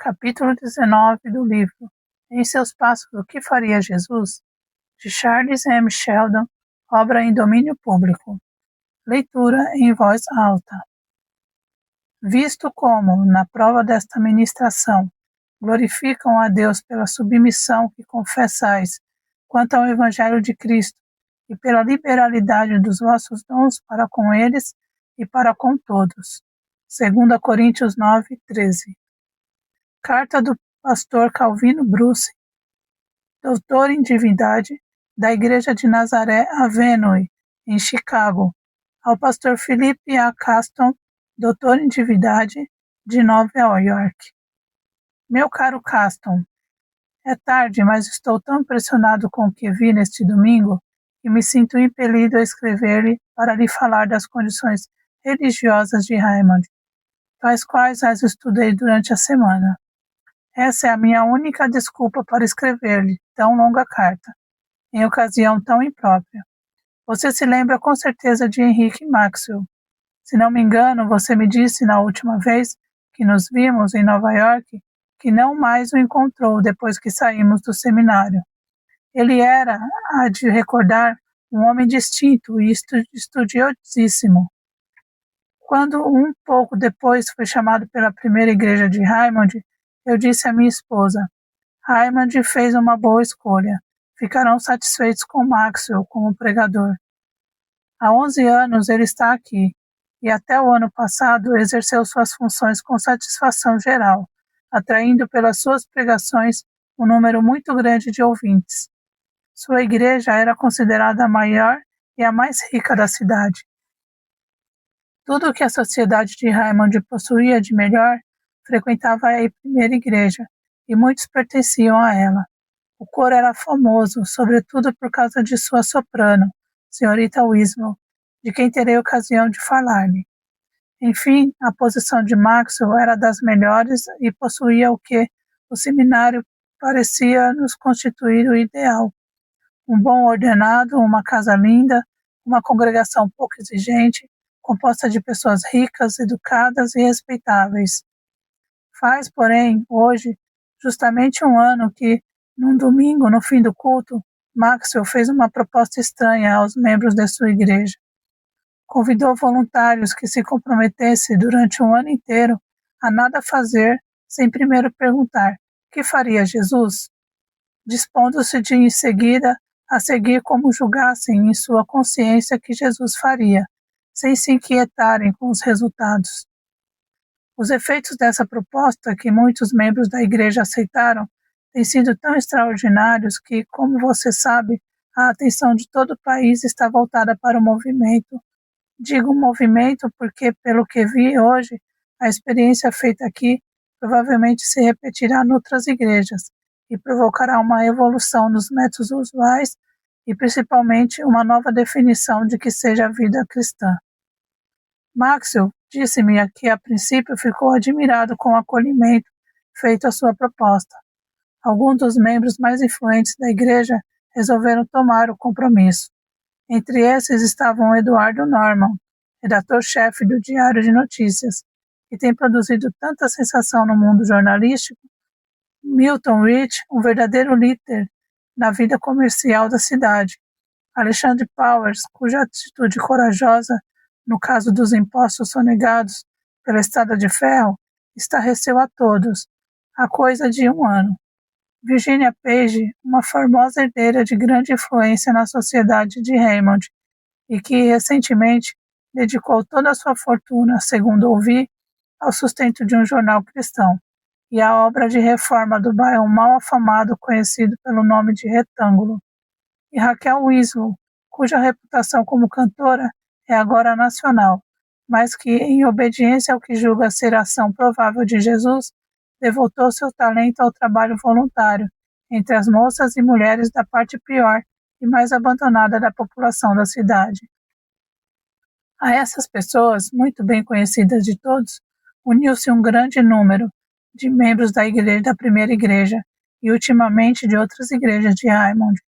Capítulo 19 do livro Em seus passos, o que faria Jesus? De Charles M. Sheldon, obra em domínio público. Leitura em voz alta. Visto como, na prova desta ministração, glorificam a Deus pela submissão que confessais quanto ao Evangelho de Cristo e pela liberalidade dos vossos dons para com eles e para com todos. 2 Coríntios 9, 13. Carta do pastor Calvino Bruce, doutor em divindade da Igreja de Nazaré Avenue, em Chicago, ao pastor Philip A. Caston, doutor em divindade de Nova York. Meu caro Caston, é tarde, mas estou tão impressionado com o que vi neste domingo que me sinto impelido a escrever-lhe para lhe falar das condições religiosas de Raymond, tais quais as estudei durante a semana. Essa é a minha única desculpa para escrever-lhe tão longa carta, em ocasião tão imprópria. Você se lembra com certeza de Henrique Maxwell. Se não me engano, você me disse na última vez que nos vimos em Nova York que não mais o encontrou depois que saímos do seminário. Ele era, há de recordar, um homem distinto e estudiosíssimo. Quando um pouco depois foi chamado pela primeira igreja de Raymond, eu disse à minha esposa: Raymond fez uma boa escolha. Ficarão satisfeitos com Maxwell como pregador. Há 11 anos ele está aqui, e até o ano passado exerceu suas funções com satisfação geral, atraindo pelas suas pregações um número muito grande de ouvintes. Sua igreja era considerada a maior e a mais rica da cidade. Tudo o que a sociedade de Raymond possuía de melhor frequentava a primeira igreja, e muitos pertenciam a ela. O coro era famoso, sobretudo por causa de sua soprano, senhorita Wismell, de quem terei ocasião de falar-lhe. Enfim, a posição de Maxwell era das melhores e possuía o que o seminário parecia nos constituir o ideal. Um bom ordenado, uma casa linda, uma congregação pouco exigente, composta de pessoas ricas, educadas e respeitáveis. Faz, porém, hoje, justamente um ano que, num domingo, no fim do culto, Maxwell fez uma proposta estranha aos membros de sua igreja. Convidou voluntários que se comprometessem durante um ano inteiro a nada fazer sem primeiro perguntar: que faria Jesus? Dispondo-se de em seguida a seguir como julgassem em sua consciência que Jesus faria, sem se inquietarem com os resultados. Os efeitos dessa proposta, que muitos membros da igreja aceitaram, têm sido tão extraordinários que, como você sabe, a atenção de todo o país está voltada para o movimento. Digo movimento porque, pelo que vi hoje, a experiência feita aqui provavelmente se repetirá noutras igrejas e provocará uma evolução nos métodos usuais e, principalmente, uma nova definição de que seja a vida cristã. Maxwell disse-me que, a princípio, ficou admirado com o acolhimento feito à sua proposta. Alguns dos membros mais influentes da igreja resolveram tomar o compromisso. Entre esses estavam Eduardo Norman, redator-chefe do Diário de Notícias, que tem produzido tanta sensação no mundo jornalístico, Milton Rich, um verdadeiro líder na vida comercial da cidade, Alexandre Powers, cuja atitude corajosa no caso dos impostos sonegados pela Estrada de Ferro, estarreceu a todos, há coisa de um ano. Virginia Page, uma formosa herdeira de grande influência na sociedade de Raymond, e que, recentemente, dedicou toda a sua fortuna, segundo ouvi, ao sustento de um jornal cristão, e à obra de reforma do bairro mal afamado conhecido pelo nome de Retângulo. E Raquel Wismell, cuja reputação como cantora é agora nacional, mas que, em obediência ao que julga ser a ação provável de Jesus, devotou seu talento ao trabalho voluntário entre as moças e mulheres da parte pior e mais abandonada da população da cidade. A essas pessoas, muito bem conhecidas de todos, uniu-se um grande número de membros da primeira igreja e, ultimamente, de outras igrejas de Raymond.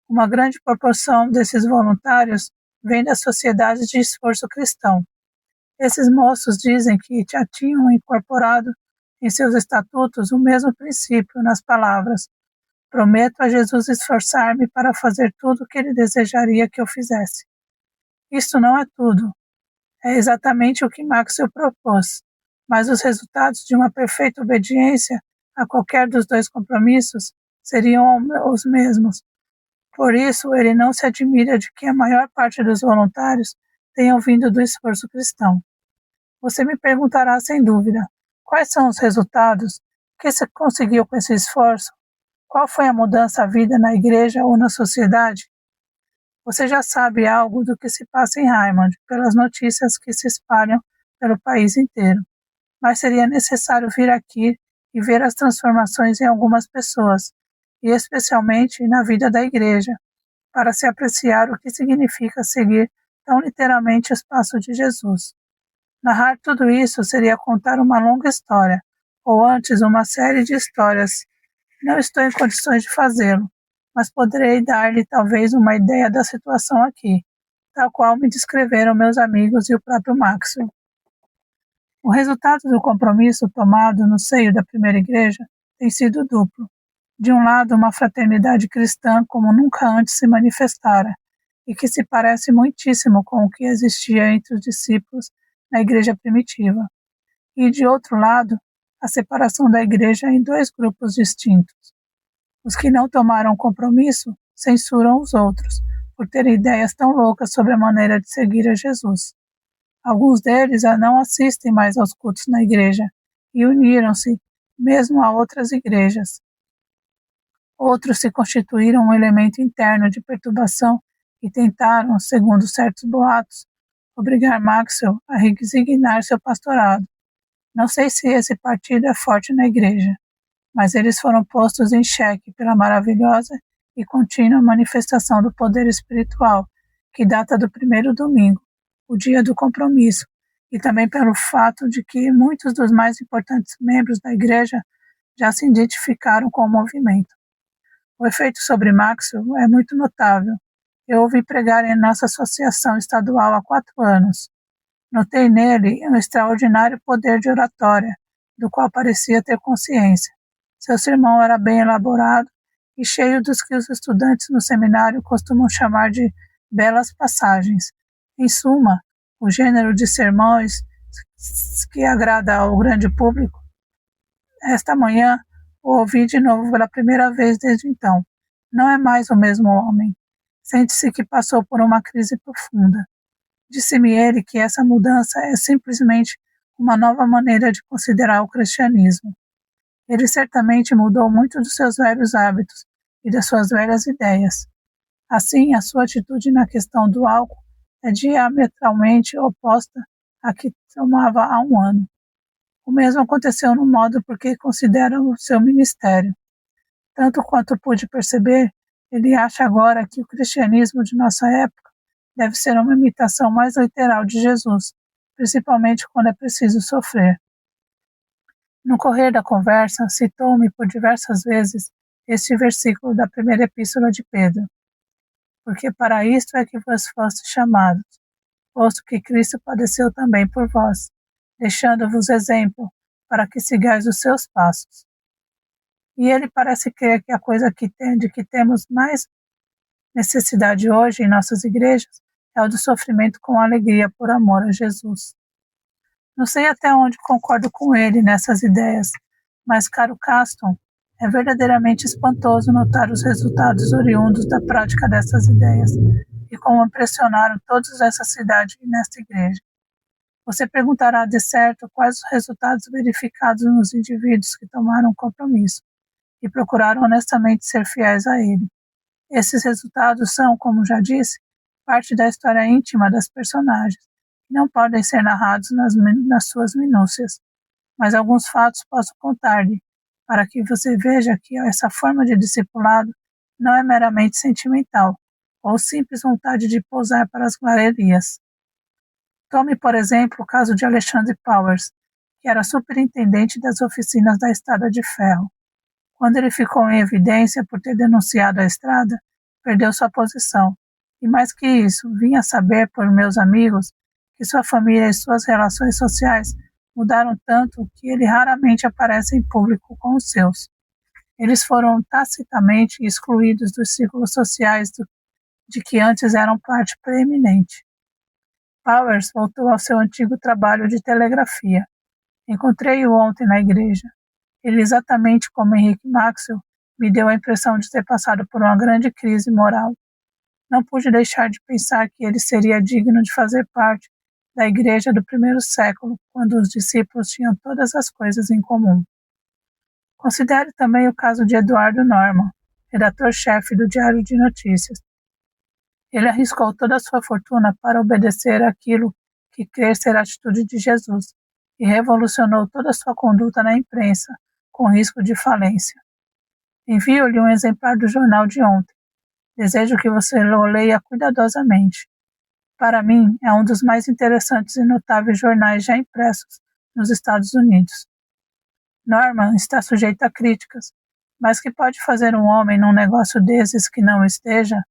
Uma grande proporção desses voluntários vem das sociedades de esforço cristão. Esses moços dizem que já tinham incorporado em seus estatutos o mesmo princípio nas palavras: prometo a Jesus esforçar-me para fazer tudo o que ele desejaria que eu fizesse. Isto não é tudo. É exatamente o que Maxwell propôs, mas os resultados de uma perfeita obediência a qualquer dos dois compromissos seriam os mesmos. Por isso, ele não se admira de que a maior parte dos voluntários tenham vindo do esforço cristão. Você me perguntará sem dúvida, quais são os resultados? O que se conseguiu com esse esforço? Qual foi a mudança à vida na igreja ou na sociedade? Você já sabe algo do que se passa em Raymond, pelas notícias que se espalham pelo país inteiro. Mas seria necessário vir aqui e ver as transformações em algumas pessoas, e especialmente na vida da igreja, para se apreciar o que significa seguir tão literalmente os passos de Jesus. Narrar tudo isso seria contar uma longa história, ou antes uma série de histórias. Não estou em condições de fazê-lo, mas poderei dar-lhe talvez uma ideia da situação aqui, tal qual me descreveram meus amigos e o próprio Maxwell. O resultado do compromisso tomado no seio da primeira igreja tem sido duplo. De um lado, uma fraternidade cristã como nunca antes se manifestara, e que se parece muitíssimo com o que existia entre os discípulos na igreja primitiva. E, de outro lado, a separação da igreja em dois grupos distintos. Os que não tomaram compromisso censuram os outros, por terem ideias tão loucas sobre a maneira de seguir a Jesus. Alguns deles não assistem mais aos cultos na igreja e uniram-se mesmo a outras igrejas. Outros se constituíram um elemento interno de perturbação e tentaram, segundo certos boatos, obrigar Maxwell a resignar seu pastorado. Não sei se esse partido é forte na igreja, mas eles foram postos em xeque pela maravilhosa e contínua manifestação do poder espiritual, que data do primeiro domingo, o dia do compromisso, e também pelo fato de que muitos dos mais importantes membros da igreja já se identificaram com o movimento. O efeito sobre Maxwell é muito notável. Eu ouvi pregar em nossa associação estadual há 4 anos. Notei nele um extraordinário poder de oratória, do qual parecia ter consciência. Seu sermão era bem elaborado e cheio dos que os estudantes no seminário costumam chamar de belas passagens. Em suma, o gênero de sermões que agrada ao grande público. Esta manhã, o ouvi de novo pela primeira vez desde então. Não é mais o mesmo homem. Sente-se que passou por uma crise profunda. Disse-me ele que essa mudança é simplesmente uma nova maneira de considerar o cristianismo. Ele certamente mudou muito dos seus velhos hábitos e das suas velhas ideias. Assim, a sua atitude na questão do álcool é diametralmente oposta à que tomava há 1 ano. O mesmo aconteceu no modo por que considera o seu ministério. Tanto quanto pude perceber, ele acha agora que o cristianismo de nossa época deve ser uma imitação mais literal de Jesus, principalmente quando é preciso sofrer. No correr da conversa, citou-me por diversas vezes este versículo da primeira epístola de Pedro. Porque para isto é que vos fostes chamados, posto que Cristo padeceu também por vós, deixando-vos exemplo, para que sigais os seus passos. E ele parece crer que a coisa de que temos mais necessidade hoje em nossas igrejas é o do sofrimento com alegria por amor a Jesus. Não sei até onde concordo com ele nessas ideias, mas, caro Caston, é verdadeiramente espantoso notar os resultados oriundos da prática dessas ideias e como impressionaram todas essas cidades nesta igreja. Você perguntará de certo quais os resultados verificados nos indivíduos que tomaram compromisso e procuraram honestamente ser fiéis a ele. Esses resultados são, como já disse, parte da história íntima das personagens, que não podem ser narrados nas suas minúcias, mas alguns fatos posso contar-lhe, para que você veja que essa forma de discipulado não é meramente sentimental, ou simples vontade de pousar para as galerias. Tome, por exemplo, o caso de Alexandre Powers, que era superintendente das oficinas da Estrada de Ferro. Quando ele ficou em evidência por ter denunciado a estrada, perdeu sua posição. E mais que isso, vim a saber por meus amigos que sua família e suas relações sociais mudaram tanto que ele raramente aparece em público com os seus. Eles foram tacitamente excluídos dos círculos sociais de que antes eram parte preeminente. Powers voltou ao seu antigo trabalho de telegrafia. Encontrei-o ontem na igreja. Ele, exatamente como Henrique Maxwell, me deu a impressão de ter passado por uma grande crise moral. Não pude deixar de pensar que ele seria digno de fazer parte da igreja do primeiro século, quando os discípulos tinham todas as coisas em comum. Considere também o caso de Eduardo Norman, redator-chefe do Diário de Notícias. Ele arriscou toda a sua fortuna para obedecer àquilo que crê ser a atitude de Jesus e revolucionou toda a sua conduta na imprensa, com risco de falência. Envio-lhe um exemplar do jornal de ontem. Desejo que você o leia cuidadosamente. Para mim, é um dos mais interessantes e notáveis jornais já impressos nos Estados Unidos. Norman está sujeito a críticas, mas que pode fazer um homem num negócio desses que não esteja?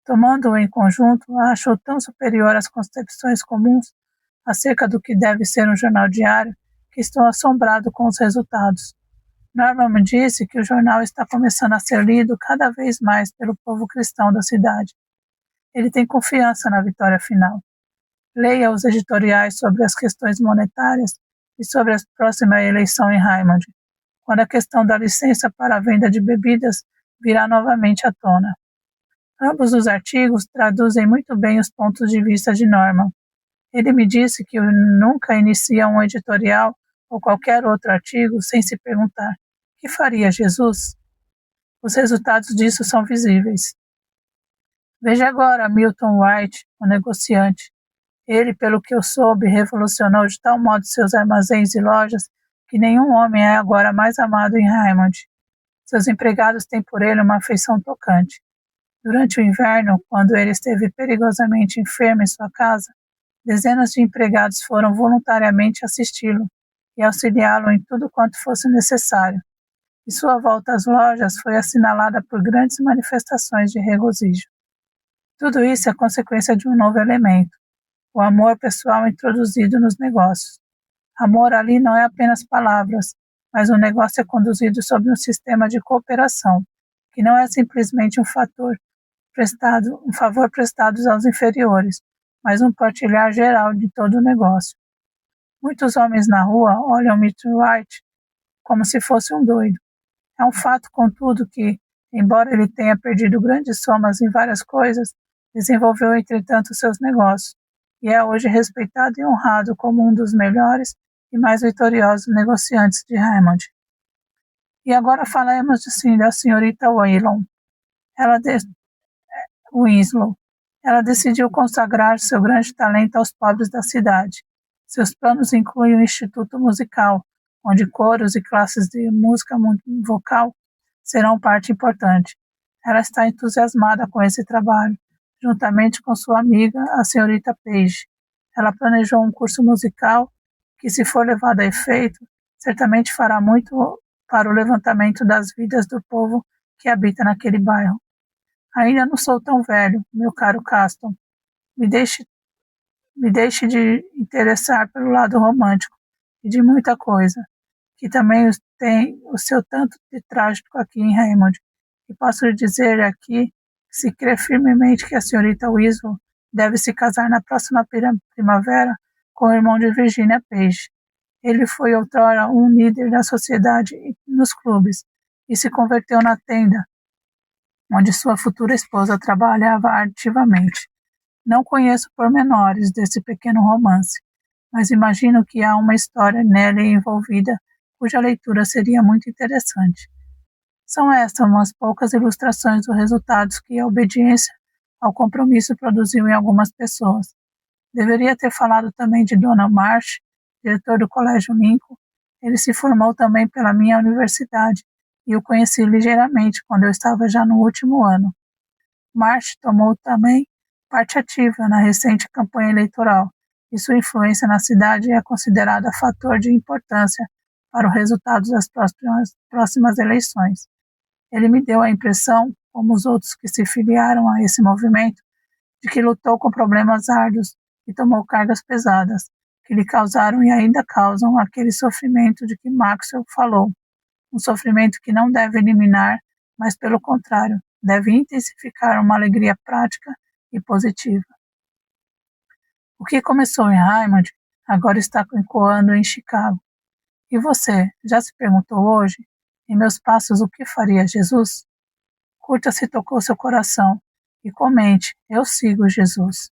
Tomando-o em conjunto, acho tão superior às concepções comuns acerca do que deve ser um jornal diário que estou assombrado com os resultados. Norman me disse que o jornal está começando a ser lido cada vez mais pelo povo cristão da cidade. Ele tem confiança na vitória final. Leia os editoriais sobre as questões monetárias e sobre a próxima eleição em Raymond, quando a questão da licença para a venda de bebidas virá novamente à tona. Ambos os artigos traduzem muito bem os pontos de vista de Norman. Ele me disse que nunca inicia um editorial ou qualquer outro artigo sem se perguntar: que faria Jesus? Os resultados disso são visíveis. Veja agora Milton White, o negociante. Ele, pelo que eu soube, revolucionou de tal modo seus armazéns e lojas que nenhum homem é agora mais amado em Raymond. Seus empregados têm por ele uma afeição tocante. Durante o inverno, quando ele esteve perigosamente enfermo em sua casa, dezenas de empregados foram voluntariamente assisti-lo e auxiliá-lo em tudo quanto fosse necessário. E sua volta às lojas foi assinalada por grandes manifestações de regozijo. Tudo isso é consequência de um novo elemento, o amor pessoal introduzido nos negócios. Amor ali não é apenas palavras, mas o negócio é conduzido sob um sistema de cooperação, que não é simplesmente um favor prestado aos inferiores, mas um partilhar geral de todo o negócio. Muitos homens na rua olham Milton White como se fosse um doido. É um fato, contudo, que, embora ele tenha perdido grandes somas em várias coisas, desenvolveu, entretanto, seus negócios, e é hoje respeitado e honrado como um dos melhores e mais vitoriosos negociantes de Raymond. E agora falaremos da senhorita Winslow. Ela decidiu consagrar seu grande talento aos pobres da cidade. Seus planos incluem um instituto musical, onde coros e classes de música vocal serão parte importante. Ela está entusiasmada com esse trabalho, juntamente com sua amiga, a senhorita Page. Ela planejou um curso musical que, se for levado a efeito, certamente fará muito para o levantamento das vidas do povo que habita naquele bairro. Ainda não sou tão velho, meu caro Caston. Me deixe de interessar pelo lado romântico e de muita coisa, que também tem o seu tanto de trágico aqui em Raymond. E posso lhe dizer aqui que se crê firmemente que a senhorita Winslow deve se casar na próxima primavera com o irmão de Virginia Page. Ele foi outrora um líder da sociedade e nos clubes e se converteu na tenda, onde sua futura esposa trabalhava ativamente. Não conheço pormenores desse pequeno romance, mas imagino que há uma história nele envolvida cuja leitura seria muito interessante. São estas umas poucas ilustrações dos resultados que a obediência ao compromisso produziu em algumas pessoas. Deveria ter falado também de Donald Marsh, diretor do Colégio Lincoln. Ele se formou também pela minha universidade e o conheci ligeiramente quando eu estava já no último ano. Marsh tomou também parte ativa na recente campanha eleitoral e sua influência na cidade é considerada fator de importância para o resultado das próximas eleições. Ele me deu a impressão, como os outros que se filiaram a esse movimento, de que lutou com problemas árduos e tomou cargas pesadas, que lhe causaram e ainda causam aquele sofrimento de que Maxwell falou, um sofrimento que não deve eliminar, mas pelo contrário, deve intensificar uma alegria prática e positiva. O que começou em Raymond agora está ecoando em Chicago. E você, já se perguntou hoje, em meus passos, o que faria Jesus? Curta se tocou seu coração e comente, eu sigo Jesus.